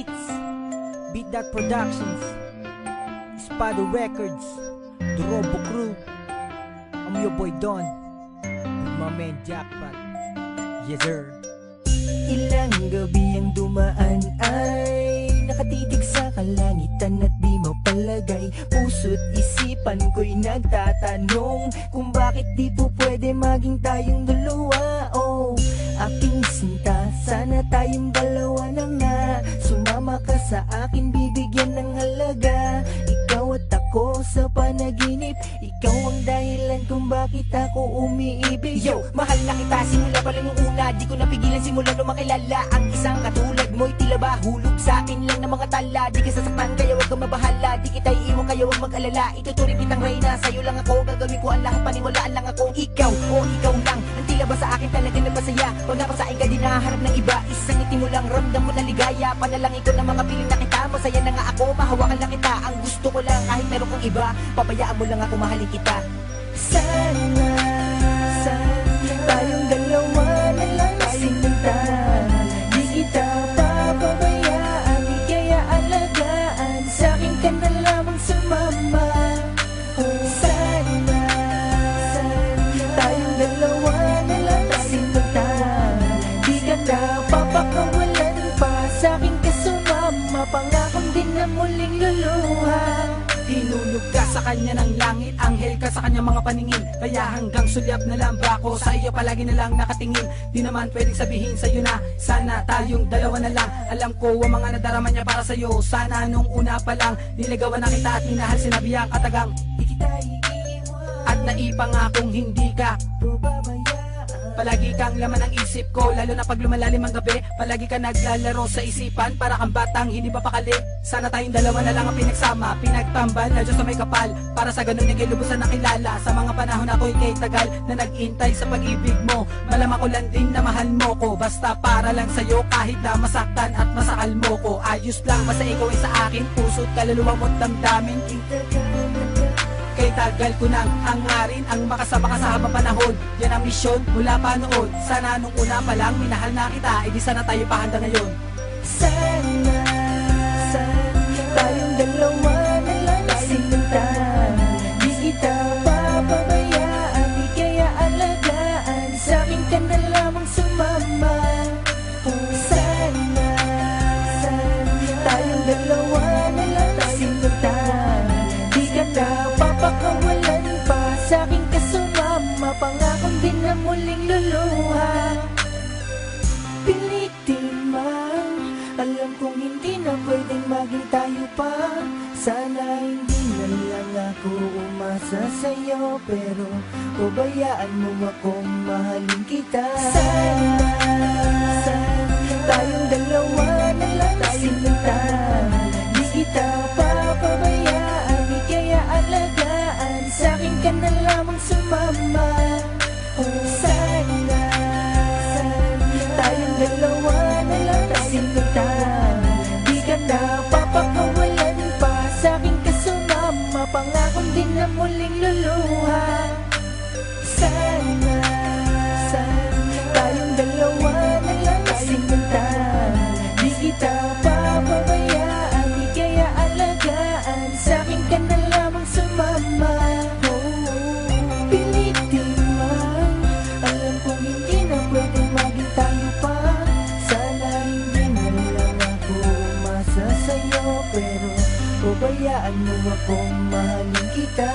Beats, Beat That Productions, Spado Records, The Robo Crew. I'm your boy Don, with my man Jackpot. Yes sir. Ilang gabi ang dumaan ay nakatitig sa kalangitan at di mapalagay. Puso't isipan ko'y nagtatanong kung bakit di po pwede maging tayong dalawa. Oh, aking sinta, sana tayong dalawa na nga. Sumama ka sa akin, bibigyan ng halaga. Ikaw at ako sa panaginip, ikaw ang dahilan kung bakit ako umiibig. Yo, mahal na kita simula pa lang yung una. Di ko napigilan simula nung makilala ang isang katulad mo'y tila ba hulog sa akin lang ng mga tala. Di ka sasaktan kaya wag kang mabahala, di kita iiwan kaya wag mag-alala. Ituturing kitang reyna, sa'yo lang ako, gagawin ko ang lahat, paniwalaan lang ako. Ikaw, oh ikaw lang, ang tila ba sa akin talaga nagpasaya. Pag napasain ka di nahanap ng iba, isang ngiti mo lang ramdam ko na ligaya. Panalangin ko ng mga piling na kita, masaya na nga ako, mahawakan lang kita. Ang gusto ko lang kahit meron kang iba, pabayaan mo lang ako, mahalin kita. Sana tayong dalawa na lang sinta. Di kita papabayaan, di kaya alagaan. Sa'kin ka na lamang sumama. Oh, sana tayong dalawa na lang sinta. Di ka na papakawalan pa, sa'kin ka sumama. Pangakong din na muling luluha. Hinulog ka sa kanya ng langit, anghel ka sa kanya mga paningin. Kaya hanggang sulyap na lang ba ako sa iyo palagi na lang nakatingin. Di naman pwedeng sabihin sa'yo na sana tayong dalawa na lang. Alam ko ang mga nadarama niya para sa'yo. Sana nung una pa lang niligawan na kita at minahal, sinabi ang katagang Di kita iiwan, at naipangakong hindi ka pababayaan. palagi kang laman ng isip ko, lalo na pag lumalalim ang gabi. Palagi ka naglalaro sa isipan, para kang batang hindi papakali. Sana tayong dalawa na lang ang pinagsama, pinagtambal na Diyos sa may kapal. Para sa ganun ikay lubusan nakilala. Sa mga panahon ako'y kay tagal na nag-intay sa pag-ibig mo. Malamang ko lang din na mahal mo ko, basta para lang sa'yo kahit na masaktan at masakal mo ko. Ayos lang basta ikaw ay sa akin, puso't kaluluwa mo't damdamin. Kay tagal ko nang hangarin ang makasama ka sa habang panahon. Yan ang misyon mula pa noon. Sana nung una pa lang minahal na kita, edi sana tayo pa handa ngayon. Sana tayong dalawa na lang sinta. Di kita papabayaan, di kaya alagaan. Sa'kin ka na lamang sumama. Oh, sana tayong dalawa na lang sinta. Di ka na papakawalan pa, sa'kin ka sumama. Pangakong din na muling luluha. Pilitin man, alam kong hindi na pwedeng maging tayo pa. Sana hindi na lang ako umasa sa'yo, pero pabayaan mo akong mahalin kita. Sana tayong dalawa na lang sinta. Di kita papabayaan, di kaya alagaan. Sa'kin ka na lamang sumama. Oh, sana tayong dalawa na lang sinta. Di ka na papakawalan pa, sa'kin ka sumama. Pangakong din na muling luluha. Sana tayong dalawa na lang sinta. Di kita papabayaan, di kaya alagaan. Sa'kin ka na lamang sumama. Pilitin man, alam kong hindi na pwedeng maging tayo pa. Sana hindi na lang ako umasa sa'yo, pero pabayaan mo akong mahalin kita.